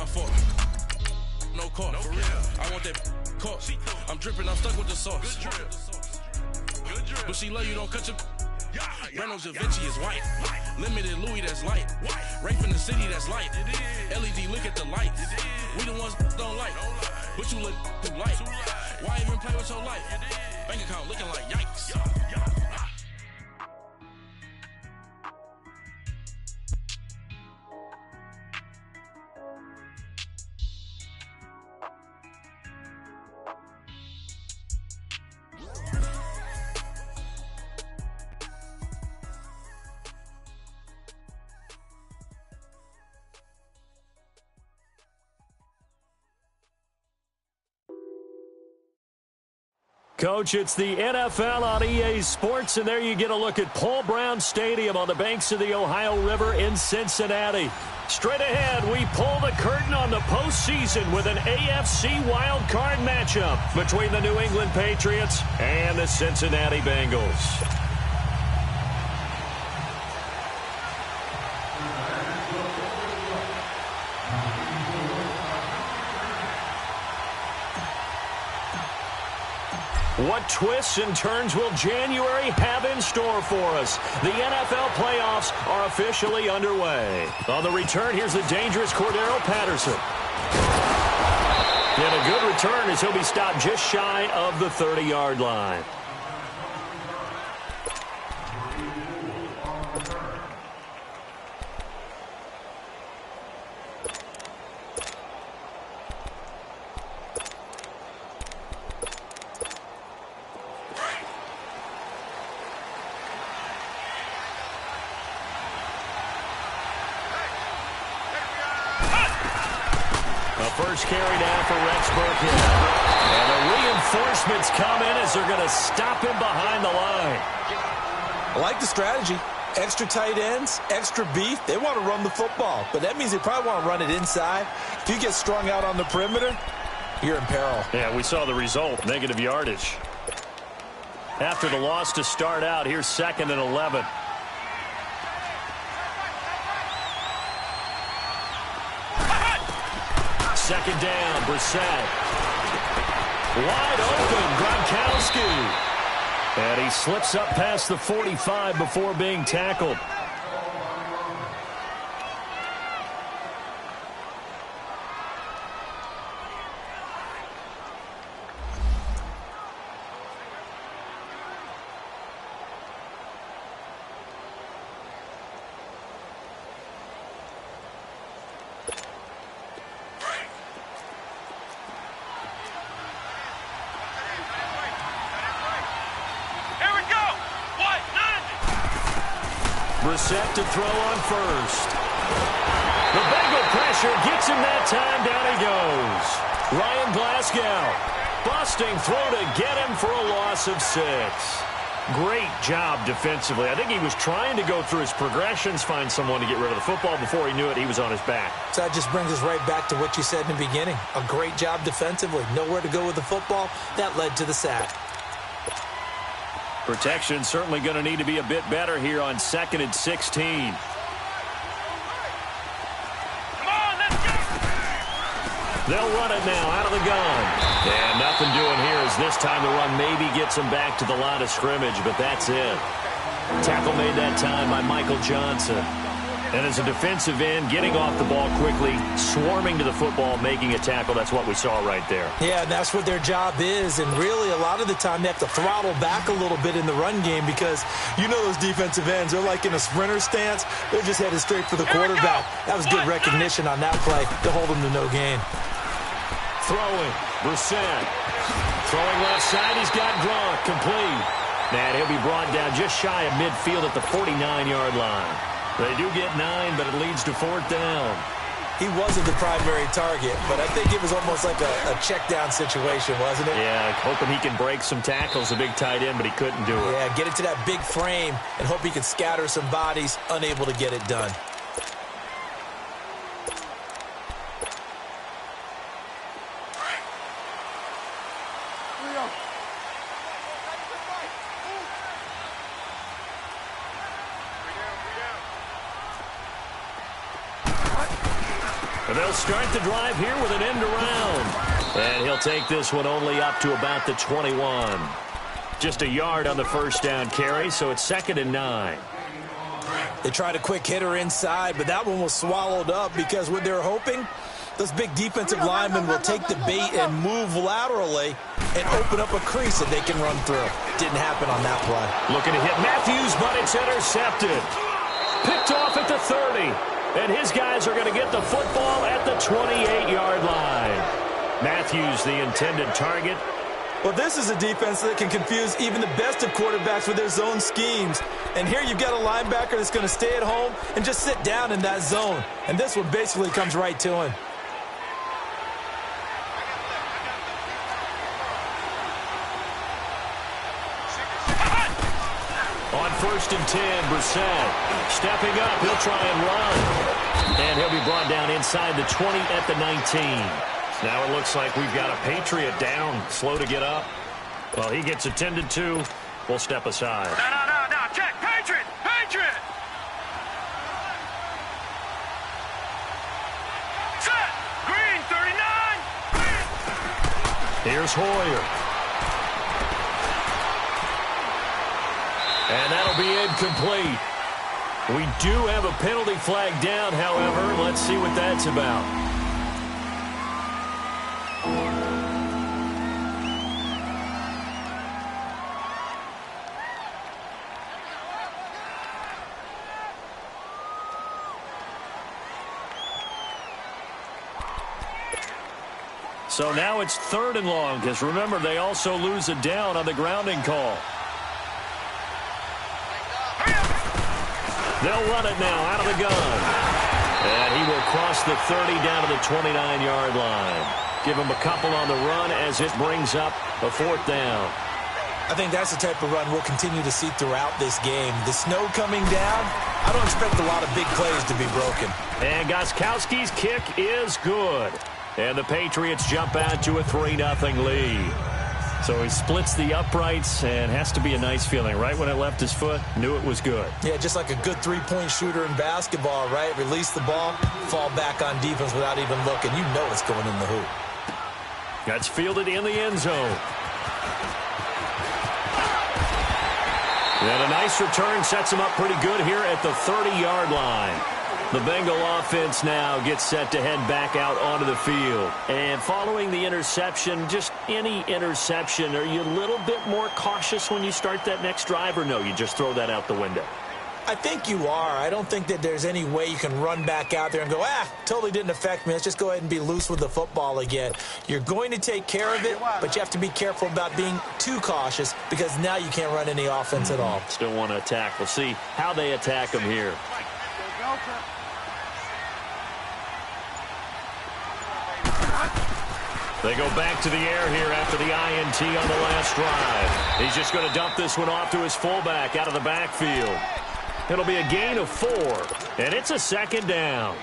my fault. No call, for real. I want that caught. I'm dripping, I'm stuck with the sauce. Good drip. But she love you, don't cut your. Reynolds Da Vinci is white. Limited Louis, that's light. Rape in the city, that's light. LED, look at the lights. We the ones don't like. But you look too light. Why even play with your life? Bank account looking like yikes. Coach, it's the NFL on EA Sports, and there you get a look at Paul Brown Stadium on the banks of the Ohio River in Cincinnati. Straight ahead, we pull the curtain on the postseason with an AFC wildcard matchup between the New England Patriots and the Cincinnati Bengals. What twists and turns will January have in store for us? The NFL playoffs are officially underway. On the return, here's the dangerous Cordero Patterson. And a good return as he'll be stopped just shy of the 30-yard line. First carry down for Rex Burkhead. And the reinforcements come in as they're going to stop him behind the line. I like the strategy. Extra tight ends, extra beef. They want to run the football, but that means they probably want to run it inside. If you get strung out on the perimeter, you're in peril. Yeah, we saw the result, negative yardage. After the loss to start out, here's 2nd and 11. Second down, Brissett. Wide open, Gronkowski. And he slips up past the 45 before being tackled. Brissett to throw on first. The Bengal pressure gets him that time. Down he goes. Ryan Glasgow busting throw to get him for a loss of 6. Great job defensively. I think he was trying to go through his progressions, find someone to get rid of the football. Before he knew it, he was on his back. So that just brings us right back to what you said in the beginning. A great job defensively. Nowhere to go with the football. That led to the sack. Protection certainly going to need to be a bit better here on 2nd and 16. Come on, let's go! They'll run it now out of the gun. And nothing doing here as this time the run maybe gets them back to the line of scrimmage, but that's it. Tackle made that time by Michael Johnson. And as a defensive end, getting off the ball quickly, swarming to the football, making a tackle, that's what we saw right there. Yeah, and that's what their job is. And really, a lot of the time, they have to throttle back a little bit in the run game because you know those defensive ends, they're like in a sprinter stance. They're just headed straight for the quarterback. That was good recognition on that play to hold them to no gain. Throwing, Brissett. Throwing left side, he's got Gronk, complete. And he'll be brought down just shy of midfield at the 49-yard line. They do get 9, but it leads to 4th down. He wasn't the primary target, but I think it was almost like a check down situation, wasn't it? Yeah, hoping he can break some tackles, a big tight end, but he couldn't do it. Yeah, get it to that big frame and hope he can scatter some bodies, unable to get it done. they'll start the drive here with an end around. And he'll take this one only up to about the 21. Just a yard on the first down carry, so it's 2nd and 9. They tried a quick hitter inside, but that one was swallowed up because what they're hoping, those big defensive linemen will take the bait and move laterally and open up a crease that they can run through. Didn't happen on that play. Looking to hit Matthews, but it's intercepted. Picked off at the 30. And his guys are going to get the football at the 28-yard line. Matthews, the intended target. Well, this is a defense that can confuse even the best of quarterbacks with their zone schemes. And here you've got a linebacker that's going to stay at home and just sit down in that zone. And this one basically comes right to him. On 1st and 10, Brissett stepping up. He'll try and run. And he'll be brought down inside the 20 at the 19. Now it looks like we've got a Patriot down, slow to get up. Well, he gets attended to. We'll step aside. No. Check. Patriot. Set. Green, 39. Here's Hoyer. And that'll be incomplete. We do have a penalty flag down, however. Let's see what that's about. So now it's 3rd and long, because remember, they also lose a down on the grounding call. They'll run it now out of the gun. And he will cross the 30 down to the 29-yard line. Give him a couple on the run as it brings up a 4th down. I think that's the type of run we'll continue to see throughout this game. The snow coming down, I don't expect a lot of big plays to be broken. And Gostkowski's kick is good. And the Patriots jump out to a 3-0 lead. So he splits the uprights, and has to be a nice feeling. Right when it left his foot, knew it was good. Yeah, just like a good three-point shooter in basketball, right? Release the ball, fall back on defense without even looking. You know it's going in the hoop. That's fielded in the end zone. And a nice return sets him up pretty good here at the 30-yard line. The Bengal offense now gets set to head back out onto the field. And following the interception, just any interception, are you a little bit more cautious when you start that next drive, or no, you just throw that out the window? I think you are. I don't think that there's any way you can run back out there and go, totally didn't affect me. Let's just go ahead and be loose with the football again. You're going to take care of it, but you have to be careful about being too cautious because now you can't run any offense at all. Still want to attack. We'll see how they attack him here. They go back to the air here after the INT on the last drive. He's just going to dump this one off to his fullback out of the backfield. It'll be a gain of 4, and it's a 2nd down.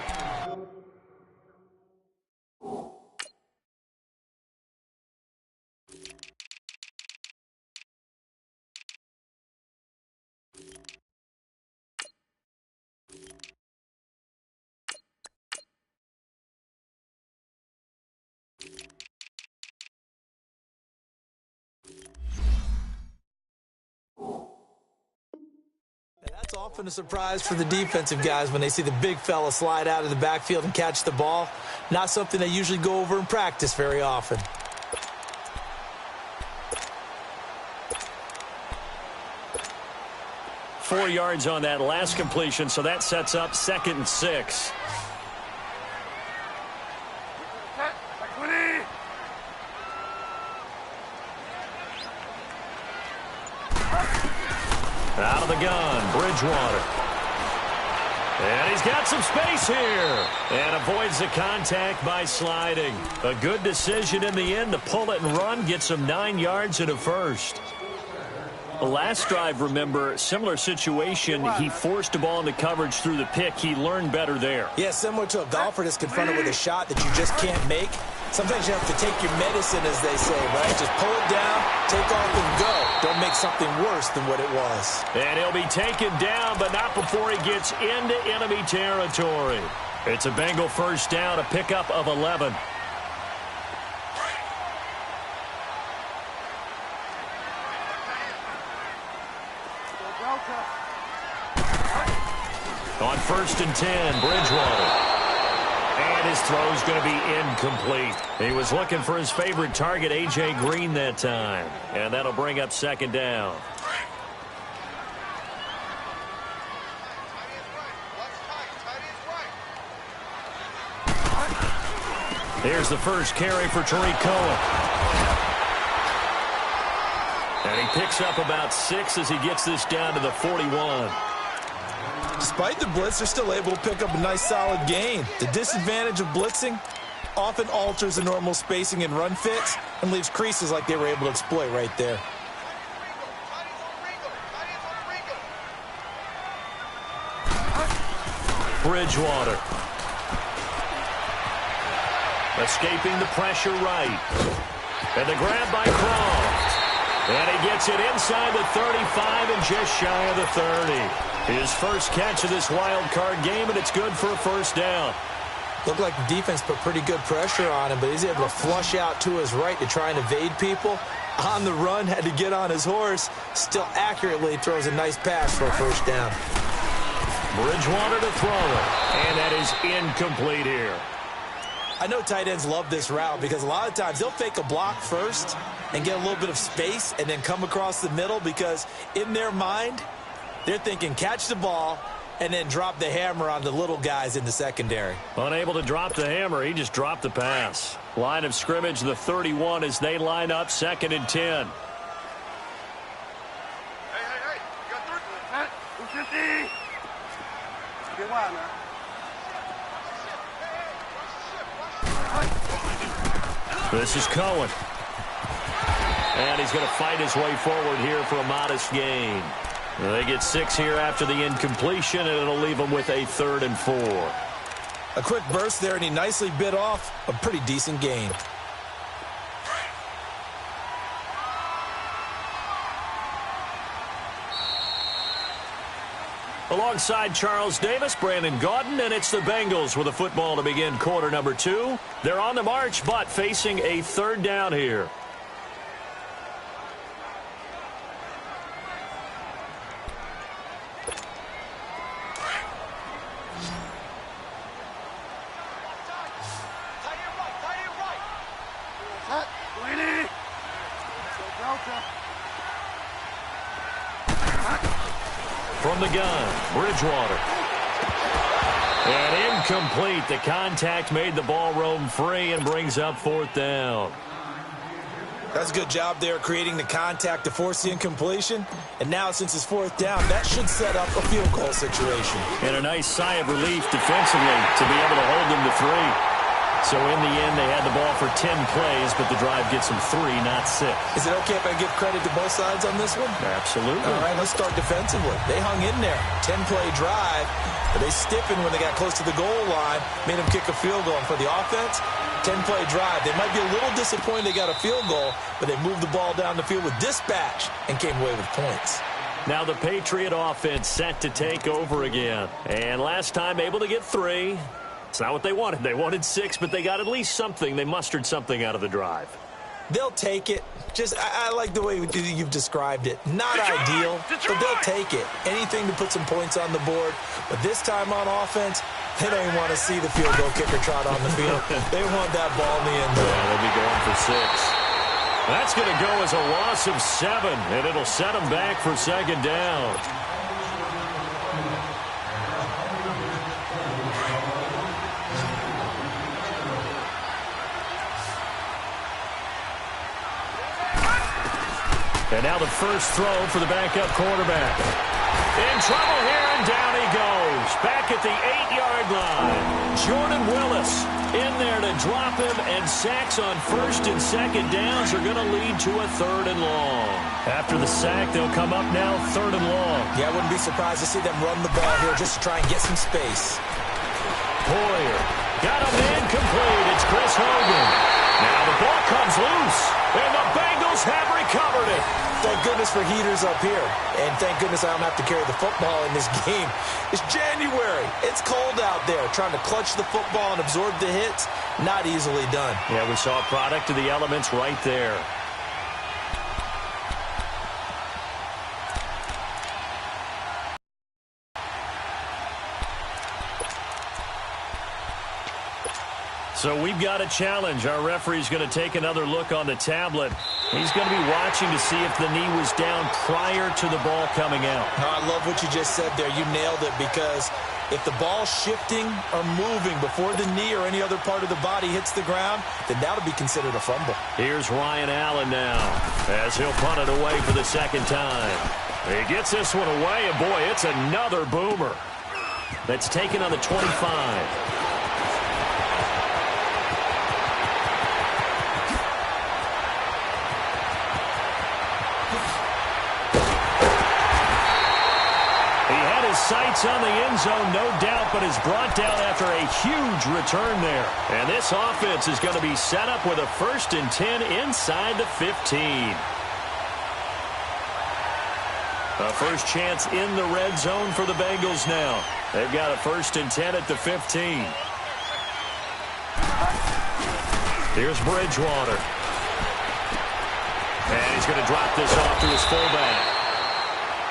That's often a surprise for the defensive guys when they see the big fella slide out of the backfield and catch the ball. Not something they usually go over in practice very often. Four yards on that last completion, so that sets up 2nd and 6. Out of the gun, Bridgewater. And he's got some space here. And avoids the contact by sliding. A good decision in the end to pull it and run. Gets him 9 yards and a first. The last drive, remember, similar situation. He forced the ball into coverage through the pick. He learned better there. Yeah, similar to a golfer that's confronted with a shot that you just can't make. Sometimes you have to take your medicine, as they say, right? Just pull it down, take off, and go. Don't make something worse than what it was. And he'll be taken down, but not before he gets into enemy territory. It's a Bengal first down, a pickup of 11. On 1st and 10, Bridgewater. And his throw's going to be incomplete. He was looking for his favorite target, A.J. Green, that time. And that'll bring up 2nd down. Here's the first carry for Tariq Cohen. And he picks up about 6 as he gets this down to the 41. Despite the blitz, they're still able to pick up a nice solid gain. The disadvantage of blitzing often alters the normal spacing and run fits and leaves creases like they were able to exploit right there. Bridgewater. Escaping the pressure right. And the grab by Croft. And he gets it inside the 35 and just shy of the 30. His first catch of this wild card game, and it's good for a 1st down. Looked like the defense put pretty good pressure on him, but he's able to flush out to his right to try and evade people. On the run, had to get on his horse. Still accurately throws a nice pass for a 1st down. Bridgewater to throw it. And that is incomplete here. I know tight ends love this route because a lot of times they'll fake a block first and get a little bit of space and then come across the middle because in their mind, they're thinking catch the ball and then drop the hammer on the little guys in the secondary. Unable to drop the hammer, he just dropped the pass. Line of scrimmage, the 31 as they line up 2nd and 10. Hey, you got 250. Get wide, man. This is Cohen. And he's going to fight his way forward here for a modest gain. They get 6 here after the incompletion, and it'll leave them with a 3rd and 4. A quick burst there, and he nicely bit off a pretty decent gain. Alongside Charles Davis, Brandon Gaudin, and it's the Bengals with a football to begin quarter number 2. They're on the march, but facing a 3rd down here. From the gun, Bridgewater. And incomplete. The contact made the ball roam free and brings up 4th down. That's a good job there creating the contact to force the incompletion. And now since it's 4th down, that should set up a field goal situation. And a nice sigh of relief defensively to be able to hold them to 3. So in the end, they had the ball for 10 plays, but the drive gets them 3, not 6. Is it okay if I give credit to both sides on this one? Absolutely. All right, let's start defensively. They hung in there. 10-play drive, but they stiffened when they got close to the goal line, made them kick a field goal. And for the offense, 10-play drive. They might be a little disappointed they got a field goal, but they moved the ball down the field with dispatch and came away with points. Now the Patriot offense set to take over again. And last time able to get 3. It's not what they wanted. They wanted 6, but they got at least something. They mustered something out of the drive. They'll take it. I like the way you've described it. Not ideal, but they'll take it. Anything to put some points on the board. But this time on offense, they don't even want to see the field goal kicker trot on the field. They want that ball in the end zone. Yeah, they'll be going for 6. That's going to go as a loss of 7, and it'll set them back for 2nd down. And now the first throw for the backup quarterback. In trouble here, and down he goes. Back at the 8-yard line. Jordan Willis in there to drop him, and sacks on 1st and 2nd downs are going to lead to a 3rd and long. After the sack, they'll come up now 3rd and long. Yeah, I wouldn't be surprised to see them run the ball here just to try and get some space. Poyer got him incomplete. It's Chris Hogan. Now the ball comes loose, and the Bengals have recovered it. Thank goodness goodness for heaters up here. And thank goodness I don't have to carry the football in this game. It's January. It's cold out there. Trying to clutch the football and absorb the hits, not easily done. Yeah, we saw a product of the elements right there. So we've got a challenge. Our referee's going to take another look on the tablet. He's going to be watching to see if the knee was down prior to the ball coming out. I love what you just said there. You nailed it, because if the ball's shifting or moving before the knee or any other part of the body hits the ground, then that'll be considered a fumble. Here's Ryan Allen now as he'll punt it away for the second time. He gets this one away, and boy, it's another boomer. That's taken on the 25. Sights on the end zone, no doubt, but is brought down after a huge return there. And this offense is going to be set up with a 1st and 10 inside the 15. A first chance in the red zone for the Bengals now. They've got a 1st and 10 at the 15. Here's Bridgewater. And he's going to drop this off to his fullback.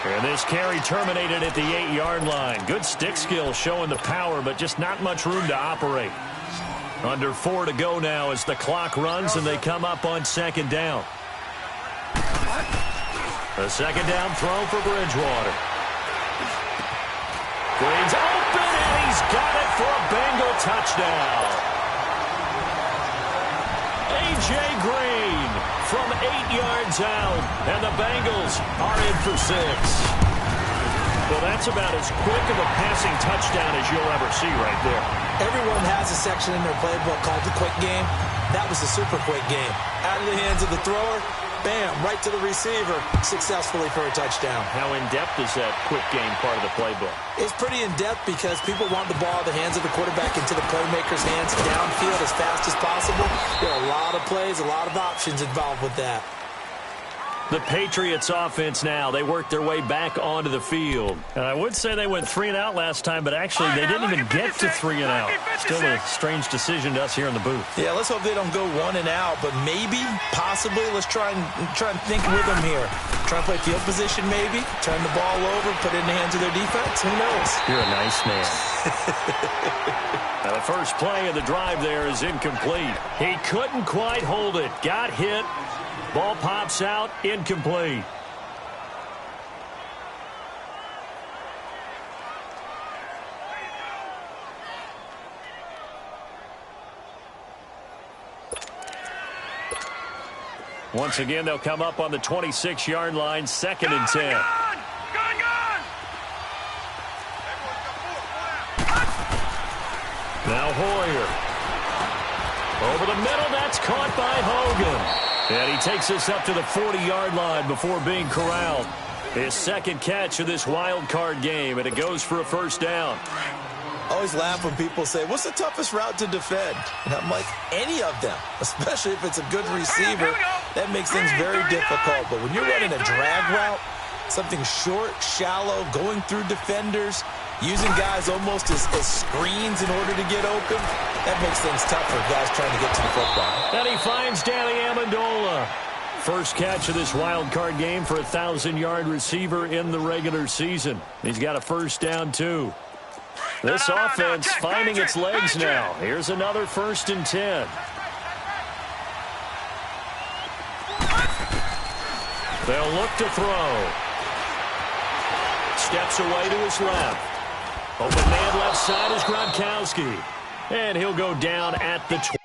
And this carry terminated at the 8-yard line. Good stick skill showing the power, but just not much room to operate. Under 4 to go now as the clock runs and they come up on 2nd down. The 2nd down throw for Bridgewater. Green's open, and he's got it for a Bengal touchdown. A.J. Green from 8 yards out, and the Bengals are in for 6. Well, that's about as quick of a passing touchdown as you'll ever see right there. Everyone has a section in their playbook called the quick game. That was the super quick game. Out of the hands of the thrower, bam, right to the receiver, successfully for a touchdown. How in-depth is that quick game part of the playbook? It's pretty in-depth because people want the ball out of the hands of the quarterback into the playmaker's hands downfield as fast as possible. There are a lot of plays, a lot of options involved with that. The Patriots offense now, they worked their way back onto the field. And I would say they went 3 and out last time, but actually they didn't even get to 3 and out. Still a strange decision to us here in the booth. Yeah, let's hope they don't go 1 and out, but maybe, possibly, let's try and think with them here. Try and play field position maybe, turn the ball over, put it in the hands of their defense. Who knows? You're a nice man. Now the first play of the drive there is incomplete. He couldn't quite hold it. Got hit. Ball pops out, incomplete. Once again, they'll come up on the 26-yard line, 2nd and 10. Now Hoyer. Over the middle, that's caught by Hogan. And he takes us up to the 40-yard line before being corralled. His 2nd catch of this wild card game, and it goes for a 1st down. I always laugh when people say, what's the toughest route to defend? And I'm like, any of them, especially if it's a good receiver. That makes things very difficult. But when you're running a drag route, something short, shallow, going through defenders, using guys almost as screens in order to get open, that makes things tough for guys trying to get to the football. And he finds Danny Amendola. First catch of this wild card game for a 1,000-yard receiver in the regular season. He's got a 1st down, too. This offense finding its legs now. Here's another 1st and 10. They'll look to throw. Steps away to his left. Open man left side is Gronkowski. And he'll go down at the 20.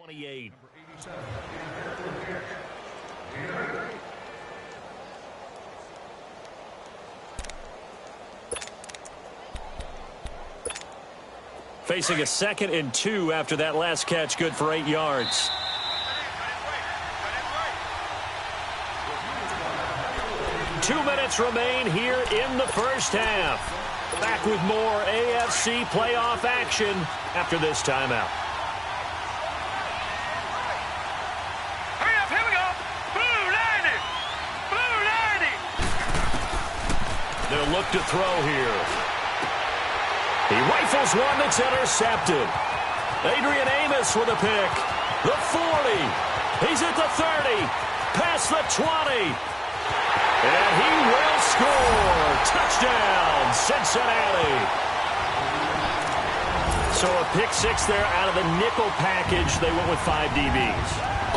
28. Facing a 2nd and 2 after that last catch, good for 8 yards. Two minutes remain here in the first half. Back with more AFC playoff action after this timeout. Hurry up, here we go. Blue 90. Blue 90. They'll look to throw here. He rifles one that's intercepted. Adrian Amos with a pick. The 40. He's at the 30. Past the 20. And he will score. Touchdown, Cincinnati. So a pick 6 there out of the nickel package. They went with 5 DBs.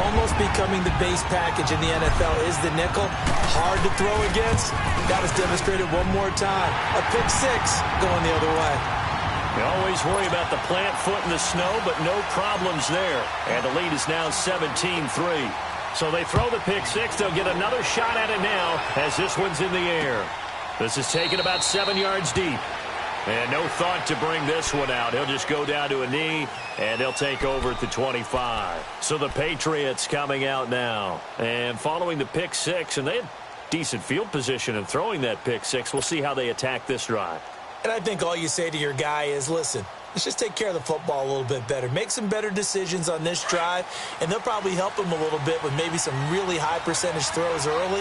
Almost becoming the base package in the NFL is the nickel. Hard to throw against. That was demonstrated one more time. A pick 6 going the other way. You always worry about the plant foot in the snow, but no problems there. And the lead is now 17-3. So they throw the pick 6. They'll get another shot at it now as this one's in the air. This is taken about 7 yards deep. And no thought to bring this one out. He'll just go down to a knee, and they'll take over at the 25. So the Patriots coming out now. And following the pick 6, and they had decent field position in throwing that pick 6. We'll see how they attack this drive. And I think all you say to your guy is, listen, let's just take care of the football a little bit better. Make some better decisions on this drive, and they'll probably help him a little bit with maybe some really high percentage throws early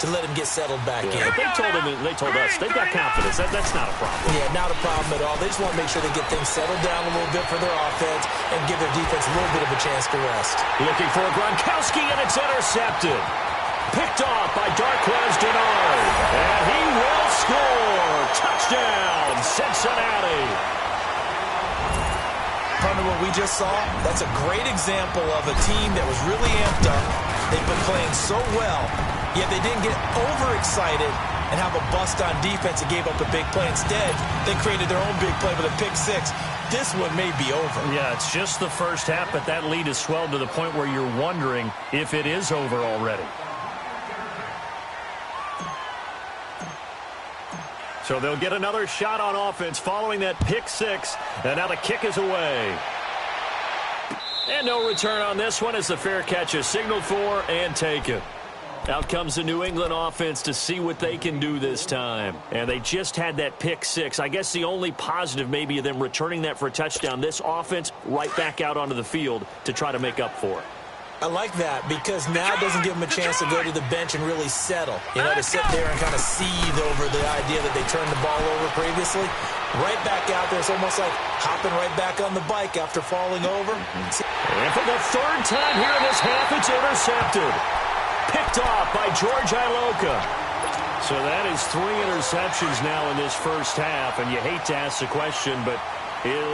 to let him get settled back in. They told us they've got confidence. That's not a problem. Yeah, not a problem at all. They just want to make sure they get things settled down a little bit for their offense and give their defense a little bit of a chance to rest. Looking for Gronkowski, and it's intercepted. Picked off by Darquez Dennard. And he will score. Touchdown, Cincinnati. Partner, what we just saw, that's a great example of a team that was really amped up. They've been playing so well, yet they didn't get overexcited and have a bust on defense and gave up a big play. Instead, they created their own big play with a pick 6. This one may be over. Yeah, it's just the first half, but that lead has swelled to the point where you're wondering if it is over already. So they'll get another shot on offense following that pick 6. And now the kick is away. And no return on this one as the fair catch is signaled for and taken. Out comes the New England offense to see what they can do this time. And they just had that pick 6. I guess the only positive maybe of them returning that for a touchdown. This offense right back out onto the field to try to make up for it. I like that because now it doesn't give them a chance to go to the bench and really settle. You know, to sit there and kind of seethe over the idea that they turned the ball over previously. Right back out there. It's almost like hopping right back on the bike after falling over. And for the 3rd time here in this half, it's intercepted. Picked off by George Iloka. So that is 3 interceptions now in this first half. And you hate to ask the question, but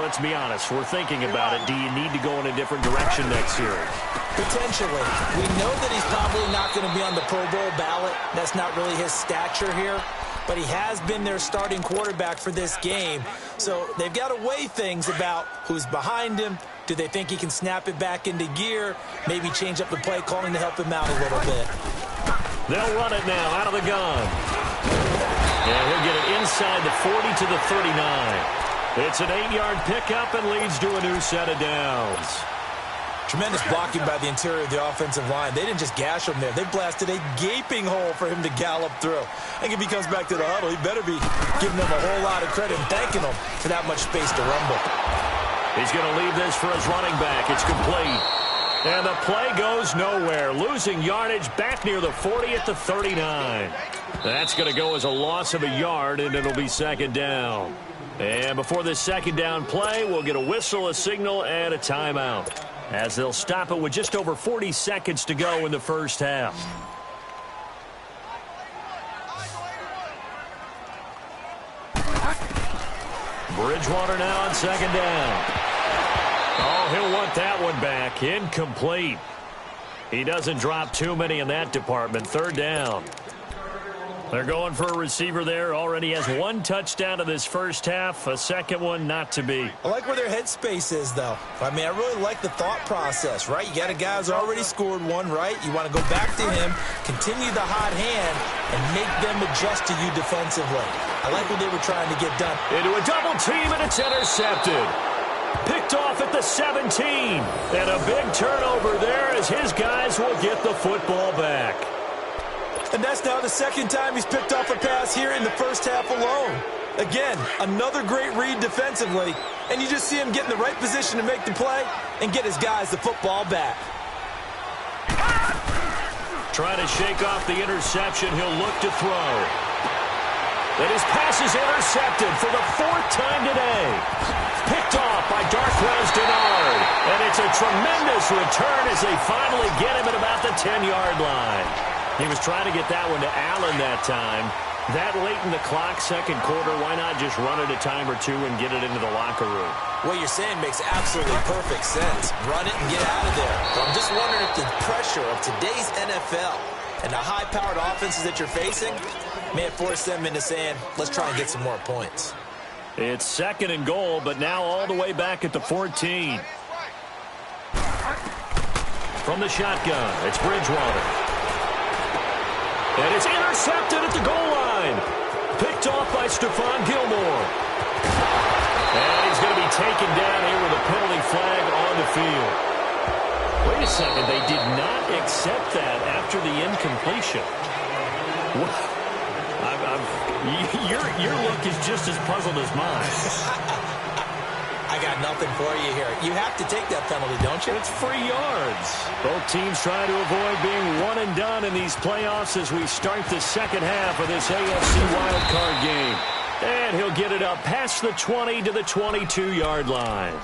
let's be honest. We're thinking about it. Do you need to go in a different direction next series? Potentially. We know that he's probably not going to be on the Pro Bowl ballot. That's not really his stature here. But he has been their starting quarterback for this game. So they've got to weigh things about who's behind him. Do they think he can snap it back into gear? Maybe change up the play calling to help him out a little bit. They'll run it now out of the gun. And he'll get it inside the 40 to the 39. It's an 8-yard pickup and leads to a new set of downs. Tremendous blocking by the interior of the offensive line. They didn't just gash him there. They blasted a gaping hole for him to gallop through. I think if he comes back to the huddle, he better be giving them a whole lot of credit and thanking them for that much space to rumble. He's going to leave this for his running back. It's complete. And the play goes nowhere. Losing yardage back near the 40 at the 39. That's going to go as a loss of a yard, and it'll be 2nd down. And before this 2nd down play, we'll get a whistle, a signal, and a timeout, as they'll stop it with just over 40 seconds to go in the first half. Bridgewater now on 2nd down. Oh, he'll want that one back. Incomplete. He doesn't drop too many in that department. 3rd down. They're going for a receiver there. Already has one touchdown in this first half. A second one not to be. I like where their headspace is, though. I mean, I really like the thought process, right? You got a guy who's already scored one, right? You want to go back to him, continue the hot hand, and make them adjust to you defensively. I like what they were trying to get done. Into a double team, and it's intercepted. Picked off at the 17. And a big turnover there as his guys will get the football back. And that's now the second time he's picked off a pass here in the first half alone. Again, another great read defensively, and you just see him get in the right position to make the play and get his guys the football back. Trying to shake off the interception. He'll look to throw. And his pass is intercepted for the fourth time today. Picked off by Darquez Dennard. And it's a tremendous return as they finally get him at about the 10-yard line. He was trying to get that one to Allen that time. That late in the clock, second quarter, why not just run it a time or two and get it into the locker room? What you're saying makes absolutely perfect sense. Run it and get out of there. But I'm just wondering if the pressure of today's NFL and the high-powered offenses that you're facing may have forced them into saying, let's try and get some more points. It's second and goal, but now all the way back at the 14. From the shotgun, it's Bridgewater. And it's intercepted at the goal line. Picked off by Stephon Gilmore. And he's going to be taken down here with a penalty flag on the field. Wait a second. They did not accept that after the incompletion. Your look is just as puzzled as mine. I got nothing for you here. You have to take that penalty, don't you? It's free yards. Both teams trying to avoid being one and done in these playoffs as we start the second half of this AFC wildcard game. And he'll get it up past the 20 to the 22-yard line.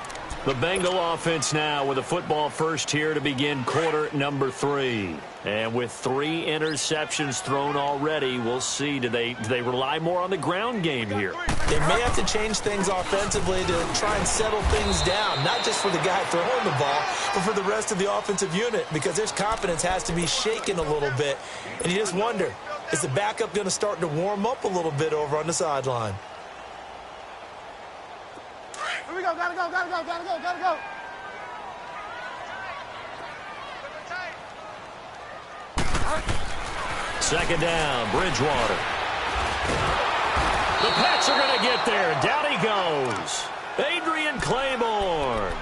The Bengal offense now with a football first here to begin quarter number 3. And with 3 interceptions thrown already, we'll see. Do they rely more on the ground game here? They may have to change things offensively to try and settle things down, not just for the guy throwing the ball, but for the rest of the offensive unit, because their confidence has to be shaken a little bit. And you just wonder, is the backup going to start to warm up a little bit over on the sideline? Here we go, gotta go. Second down, Bridgewater. The Pats are going to get there. Down he goes. Adrian Claiborne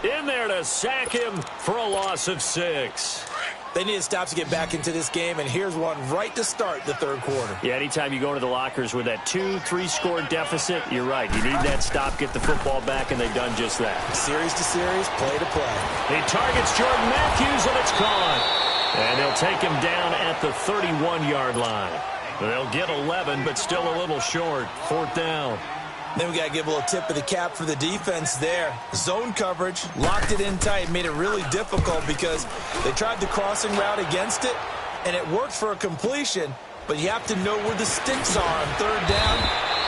in there to sack him for a loss of 6. They need to stop to get back into this game, and here's one right to start the third quarter. Yeah, anytime you go into the lockers with that 2-3 score deficit, you're right. You need that stop, get the football back, and they've done just that. Series to series, play to play. He targets Jordan Matthews, and it's caught. And they'll take him down at the 31-yard line. They'll get 11, but still a little short. Fourth down. Then we got to give a little tip of the cap for the defense there. Zone coverage, locked it in tight, made it really difficult because they tried the crossing route against it, and it worked for a completion, but you have to know where the sticks are on third down.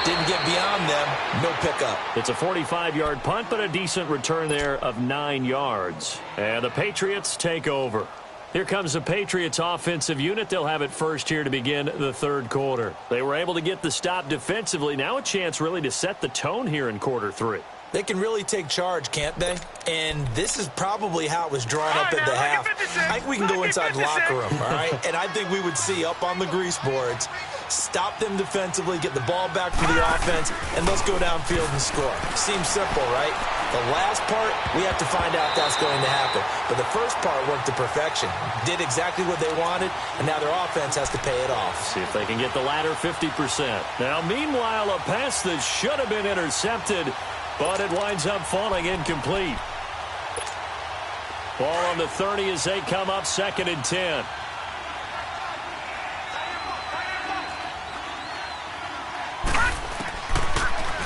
Didn't get beyond them, no pickup. It's a 45-yard punt, but a decent return there of 9 yards. And the Patriots take over. Here comes the Patriots offensive unit. They'll have it first here to begin the third quarter. They were able to get the stop defensively. Now a chance really to set the tone here in quarter 3. They can really take charge, can't they? And this is probably how it was drawn up at the half. I think we can go inside the locker room, all right? And I think we would see up on the grease boards, stop them defensively, get the ball back for the offense, and let's go downfield and score. Seems simple, right? The last part, we have to find out if that's going to happen. But the first part worked to perfection. Did exactly what they wanted, and now their offense has to pay it off. See if they can get the latter 50%. Now, meanwhile, a pass that should have been intercepted, but it winds up falling incomplete. Ball on the 30 as they come up second and 10.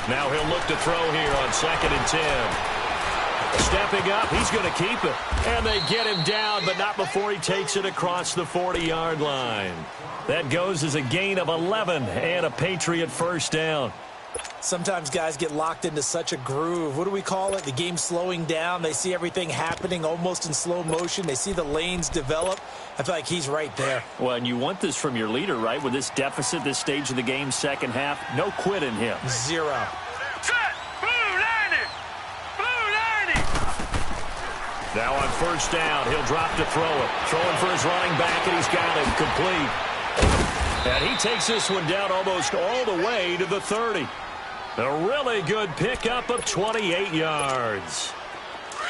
Now he'll look to throw here on second and 10. Stepping up, he's going to keep it. And they get him down, but not before he takes it across the 40-yard line. That goes as a gain of 11 and a Patriot first down. Sometimes guys get locked into such a groove. What do we call it? The game slowing down. They see everything happening almost in slow motion. They see the lanes develop. I feel like he's right there. Well, and you want this from your leader, right? With this deficit, this stage of the game, second half, no quit in him. Zero. Set. Blue line it. Blue line it. Now on first down, he'll drop to throw it. Throwing for his running back, and he's got him complete. And he takes this one down almost all the way to the 30. A really good pickup of 28 yards.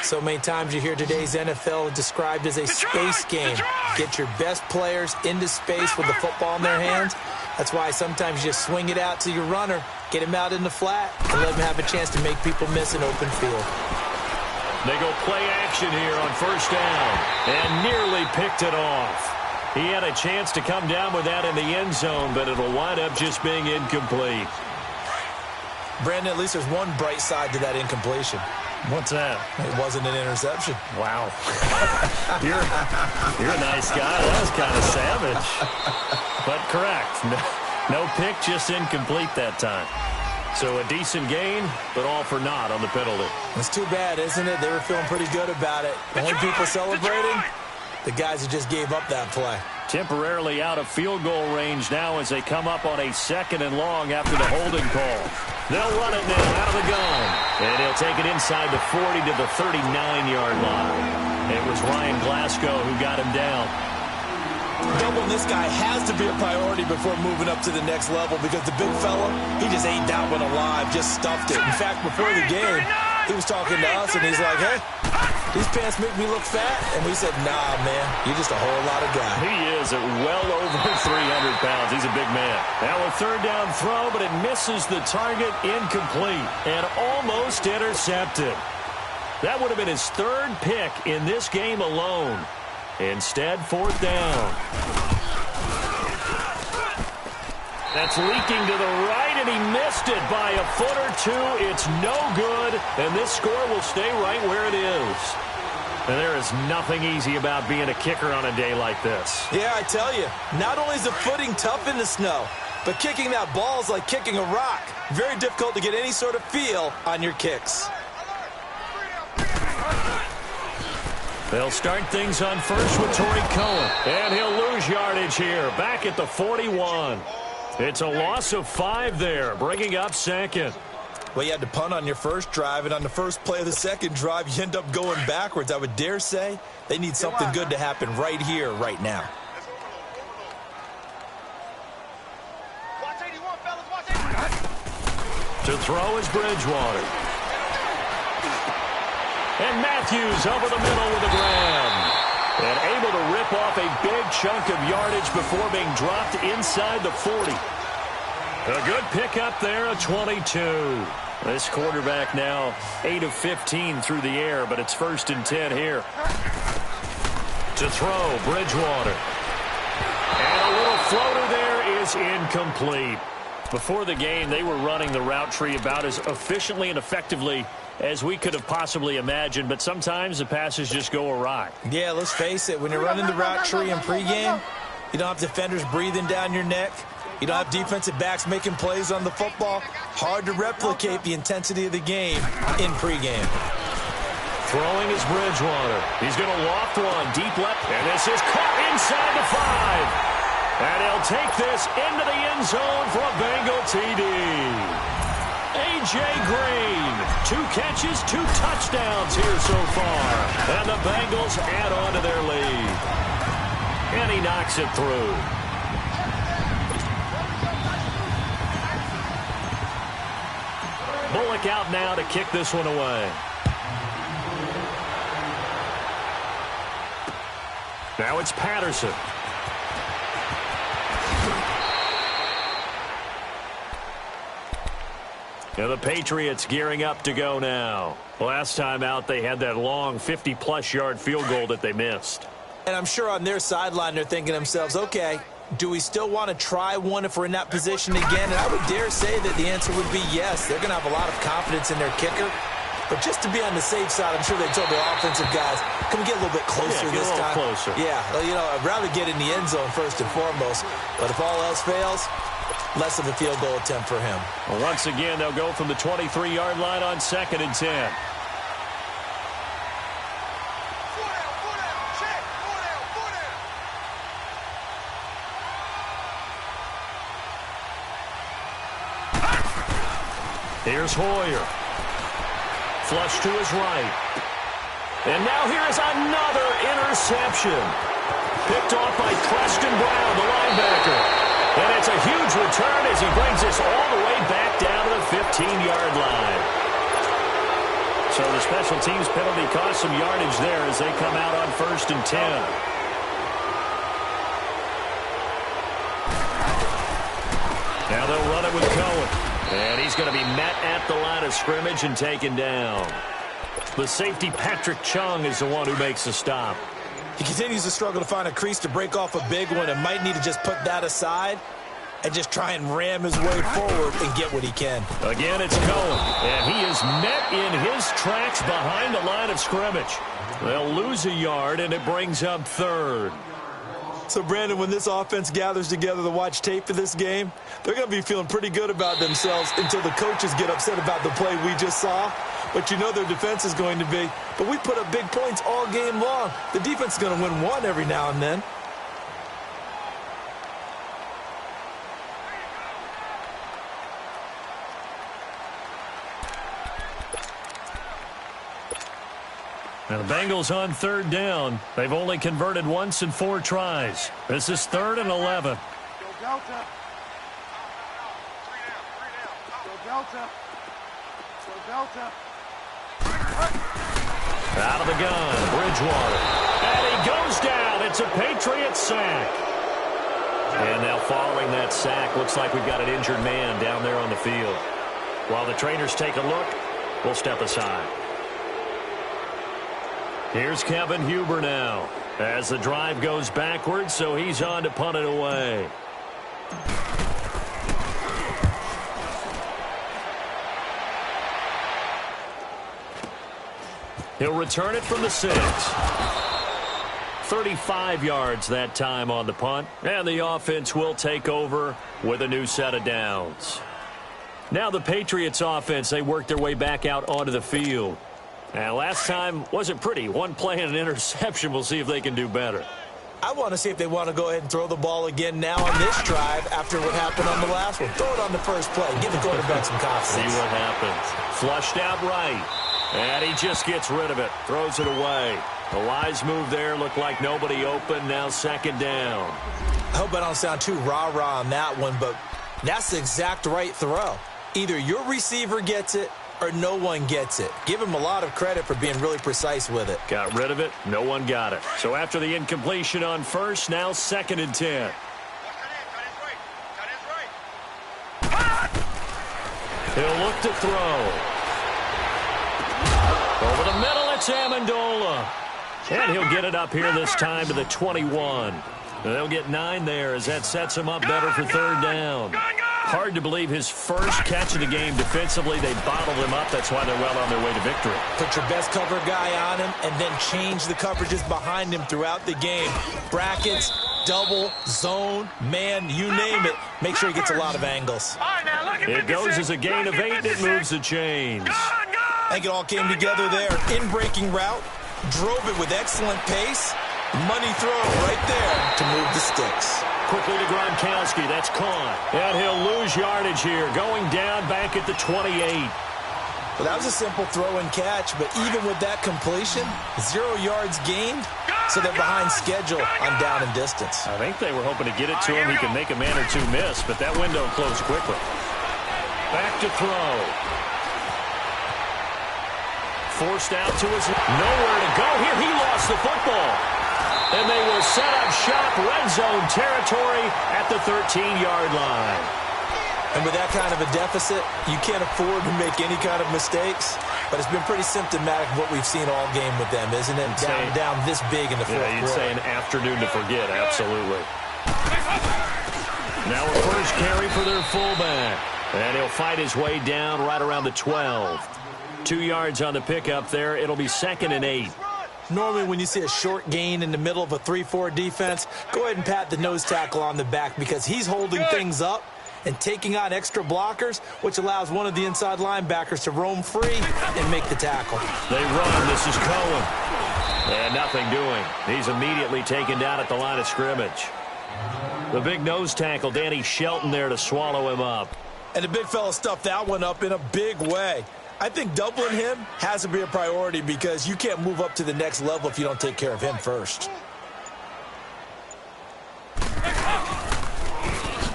So many times you hear today's NFL described as a space game. Get your best players into space with the football in their hands. That's why sometimes you just swing it out to your runner, get him out in the flat, and let him have a chance to make people miss an open field. They go play action here on first down and nearly picked it off. He had a chance to come down with that in the end zone, but it'll wind up just being incomplete. Brandon, at least there's one bright side to that incompletion. What's that? It wasn't an interception. Wow. You're a nice guy. That was kind of savage. But correct. No pick, just incomplete that time. So a decent gain, but all for naught on the penalty. It's too bad, isn't it? They were feeling pretty good about it. The only people celebrating, the guys who just gave up that play. Temporarily out of field goal range now as they come up on a 2nd and long after the holding call. They'll run it now out of the gun. And he'll take it inside the 40 to the 39-yard line. It was Ryan Glasgow who got him down. Doubling this guy has to be a priority before moving up to the next level because the big fella, he just ate that one alive, just stuffed it. In fact, before the game, he was talking to us, and he's like, hey, these pants make me look fat. And we said, nah, man, you're just a whole lot of guy. He is at well over 300 pounds. He's a big man. Now a third down throw, but it misses the target, incomplete, and almost intercepted. That would have been his 3rd pick in this game alone. Instead, 4th down. That's leaking to the right, and he missed it by a foot or two. It's no good, and this score will stay right where it is. And there is nothing easy about being a kicker on a day like this. Yeah, I tell you, not only is the footing tough in the snow, but kicking that ball is like kicking a rock. Very difficult to get any sort of feel on your kicks. They'll start things on first with Torrey Cohen. And he'll lose yardage here, back at the 41. It's a loss of 5 there, bringing up 2nd. Well, you had to punt on your first drive, and on the first play of the second drive, you end up going backwards. I would dare say they need something good to happen right here, right now. To throw is Bridgewater. And Matthews over the middle with a grab. And able to rip off a big chunk of yardage before being dropped inside the 40. A good pickup there, a 22. This quarterback now 8 of 15 through the air, but it's 1st and 10 here. To throw, Bridgewater. And a little floater there is incomplete. Before the game, they were running the route tree about as efficiently and effectively as we could have possibly imagined, but sometimes the passes just go awry. Yeah, let's face it, when you're running the route tree in pregame, you don't have defenders breathing down your neck. You don't have defensive backs making plays on the football. Hard to replicate the intensity of the game in pregame. Throwing is Bridgewater. He's going to loft one deep left, and this is caught inside the 5. And he'll take this into the end zone for a Bengal TD. A.J. Green, 2 catches, 2 touchdowns here so far. And the Bengals add on to their lead. And he knocks it through. Bullock out now to kick this one away. Now it's Patterson. And the Patriots gearing up to go now. Last time out, they had that long 50-plus yard field goal that they missed. And I'm sure on their sideline, they're thinking to themselves, okay, do we still want to try one if we're in that position again? And I would dare say that the answer would be yes. They're going to have a lot of confidence in their kicker. But just to be on the safe side, I'm sure they told their offensive guys, can we get a little bit closer this time? Closer. Yeah, you know, I'd rather get in the end zone first and foremost. But if all else fails, less of a field goal attempt for him. Well, once again, they'll go from the 23-yard line on 2nd and 10. Here's Hoyer. Flush to his right. And now here is another interception. Picked off by Preston Brown, the linebacker. And it's a huge return as he brings this all the way back down to the 15-yard line. So the special teams penalty cost some yardage there as they come out on 1st and 10. Now they'll run it with Cohen. And he's going to be met at the line of scrimmage and taken down. The safety, Patrick Chung, is the one who makes the stop. He continues to struggle to find a crease to break off a big one and might need to just put that aside and just try and ram his way forward and get what he can. Again, it's Cohen, and he is met in his tracks behind the line of scrimmage. They'll lose a yard, and it brings up 3rd. So, Brandon, when this offense gathers together to watch tape for this game, they're going to be feeling pretty good about themselves until the coaches get upset about the play we just saw. But you know their defense is going to be. But we put up big points all game long. The defense is going to win one every now and then. Now the Bengals on 3rd down. They've only converted once in 4 tries. This is 3rd and 11. Go Delta. 3 down. Go Delta. Go Delta. Out of the gun, Bridgewater. And he goes down. It's a Patriots sack. And now following that sack, looks like we've got an injured man down there on the field. While the trainers take a look, we'll step aside. Here's Kevin Huber now as the drive goes backwards, so he's on to punt it away. He'll return it from the 6. 35 yards that time on the punt, and the offense will take over with a new set of downs. Now the Patriots offense, they work their way back out onto the field. And last time wasn't pretty. One play and an interception. We'll see if they can do better. I want to see if they want to go ahead and throw the ball again now on this drive after what happened on the last one. Throw it on the first play. Give the quarterback some confidence. See what happens. Flushed out right. And he just gets rid of it. Throws it away. The wise move there. Looked like nobody open. Now 2nd down. I hope I don't sound too rah-rah on that one, but that's the exact right throw. Either your receiver gets it or no one gets it. Give him a lot of credit for being really precise with it. Got rid of it. No one got it. So after the incompletion on 1st, now 2nd and 10. He'll look to throw. Over the middle, it's Amendola. And he'll get it up here this time to the 21. They'll get 9 there as that sets him up better for 3rd down. Hard to believe his first catch of the game defensively. They bottled him up. That's why they're well on their way to victory. Put your best cover guy on him and then change the coverages behind him throughout the game. Brackets, double, zone, man, you name it. Make sure he gets a lot of angles. It goes as a gain of 8. It moves the chains. I think it all came together there. In-breaking route, drove it with excellent pace. Money throw right there to move the sticks. Quickly to Gronkowski. That's caught. And he'll lose yardage here. Going down back at the 28. Well, that was a simple throw and catch, but even with that completion, 0 yards gained, so they're behind schedule on down and distance. I think they were hoping to get it to him. He can make a man or two miss, but that window closed quickly. Back to throw. Forced out to his nowhere to go. Here he lost the football. And they will set up shop, red zone territory at the 13-yard line. And with that kind of a deficit, you can't afford to make any kind of mistakes. But it's been pretty symptomatic of what we've seen all game with them, isn't it? Down this big in the fourth quarter. You'd say an afternoon to forget, absolutely. Now a first carry for their fullback. And he'll fight his way down right around the 12. 2 yards on the pickup there. It'll be 2nd and 8. Normally when you see a short gain in the middle of a 3-4 defense, go ahead and pat the nose tackle on the back because he's holding things up. and taking on extra blockers, which allows one of the inside linebackers to roam free and make the tackle. They run. This is Cohen. And nothing doing. He's immediately taken down at the line of scrimmage. The big nose tackle, Danny Shelton, there to swallow him up. And the big fella stuffed that one up in a big way. I think doubling him has to be a priority because you can't move up to the next level if you don't take care of him first.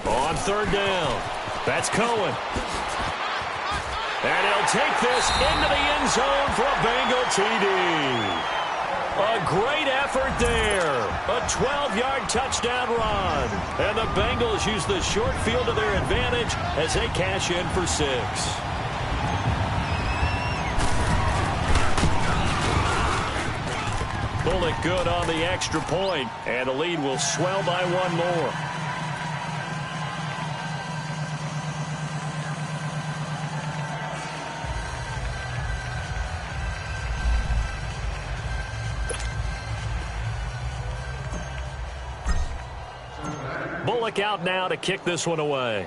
On third down, that's Cohen. And he'll take this into the end zone for a Bengal TD. A great effort there. A 12-yard touchdown run. And the Bengals use the short field to their advantage as they cash in for 6. Bullock good on the extra point, and the lead will swell by one more. Bullock out now to kick this one away.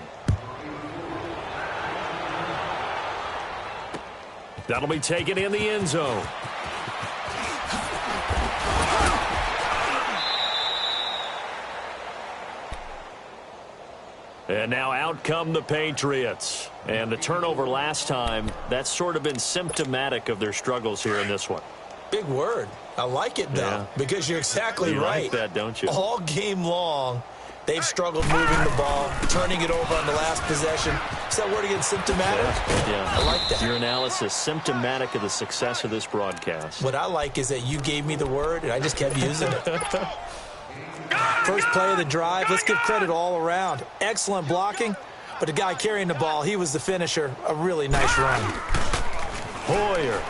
That'll be taken in the end zone. And now out come the Patriots. And the turnover last time, that's sort of been symptomatic of their struggles here in this one. Big word. I like it, though, because you're exactly right. You like that, don't you? All game long, they've struggled moving the ball, turning it over on the last possession. Is that word again, symptomatic? Yeah. I like that. Your analysis, symptomatic of the success of this broadcast. What I like is that you gave me the word, and I just kept using it. First play of the drive, let's give credit all around. Excellent blocking, but the guy carrying the ball, he was the finisher. A really nice run. Hoyer.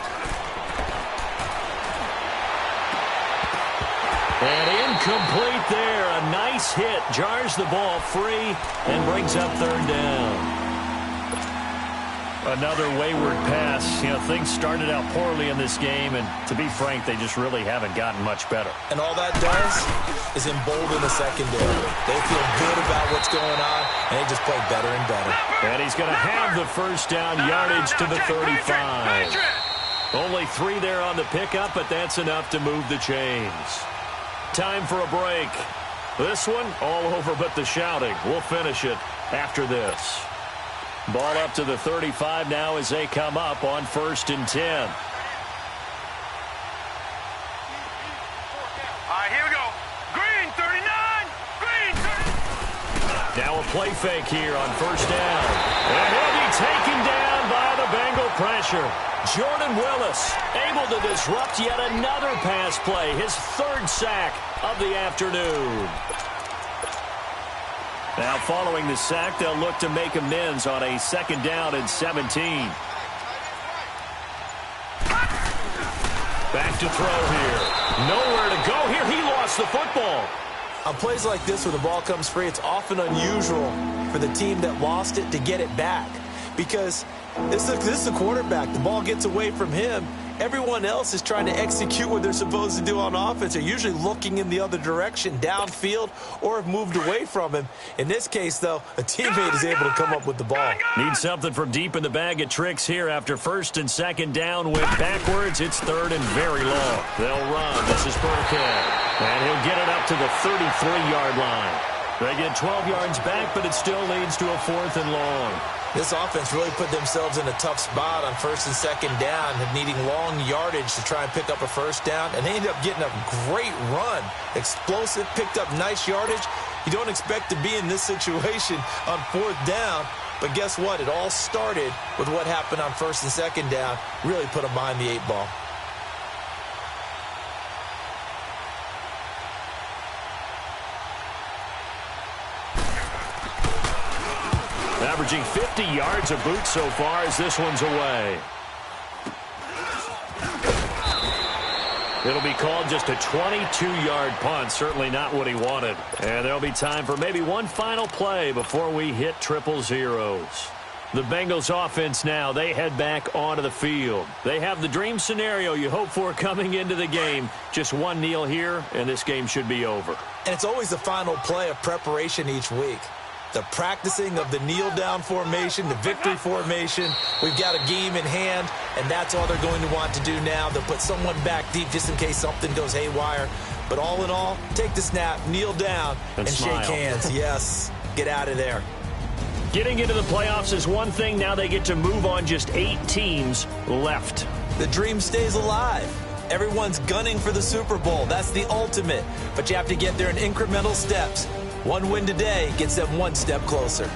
And incomplete there. A nice hit. Jars the ball free and brings up third down. Another wayward pass. You know, things started out poorly in this game, and to be frank, they just really haven't gotten much better. And all that does is embolden the secondary. They feel good about what's going on, and they just play better and better. And he's going to have the first down, yardage to the 35. Only 3 there on the pickup, but that's enough to move the chains. Time for a break. This one, all over but the shouting. We'll finish it after this. Ball up to the 35 now as they come up on 1st and 10. All right, here we go. Green, 39. Green, 30. Now a play fake here on 1st down. And he'll be taken down by the Bengal pressure. Jordan Willis able to disrupt yet another pass play. His 3rd sack of the afternoon. Now following the sack, they'll look to make amends on a 2nd down and 17. Back to throw here. Nowhere to go here. He lost the football. On plays like this where the ball comes free, it's often unusual for the team that lost it to get it back. Because this is the quarterback. The ball gets away from him. Everyone else is trying to execute what they're supposed to do on offense. They're usually looking in the other direction, downfield, or have moved away from him. In this case, though, a teammate is able to come up with the ball. Need something from deep in the bag of tricks here after 1st and 2nd down. Went backwards. It's 3rd and very long. They'll run. This is Burkhead. And he'll get it up to the 33-yard line. They get 12 yards back, but it still leads to a 4th and long. This offense really put themselves in a tough spot on 1st and 2nd down, needing long yardage to try and pick up a 1st down, and they ended up getting a great run. Explosive, picked up nice yardage. You don't expect to be in this situation on 4th down, but guess what? It all started with what happened on 1st and 2nd down. Really put them behind the 8 ball. Averaging 50 yards a boot so far as this one's away. It'll be called just a 22-yard punt. Certainly not what he wanted. And there'll be time for maybe one final play before we hit 000. The Bengals offense now, they head back onto the field. They have the dream scenario you hope for coming into the game. Just one kneel here, and this game should be over. And it's always the final play of preparation each week. the practicing of the kneel-down formation, the victory formation. We've got a game in hand, and that's all they're going to want to do now. They'll put someone back deep just in case something goes haywire. But all in all, take the snap, kneel down, and shake hands. Yes, get out of there. Getting into the playoffs is one thing. Now they get to move on. Just 8 teams left. The dream stays alive. Everyone's gunning for the Super Bowl. That's the ultimate. But you have to get there in incremental steps. One win today gets them one step closer.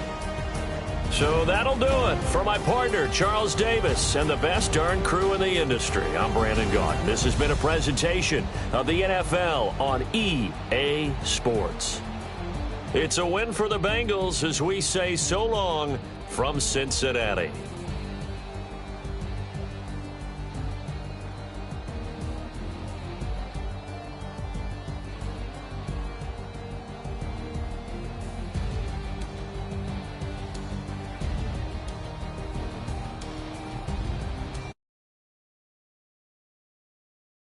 So that'll do it. For my partner, Charles Davis, and the best darn crew in the industry, I'm Brandon Gaughan. This has been a presentation of the NFL on EA Sports. It's a win for the Bengals as we say so long from Cincinnati.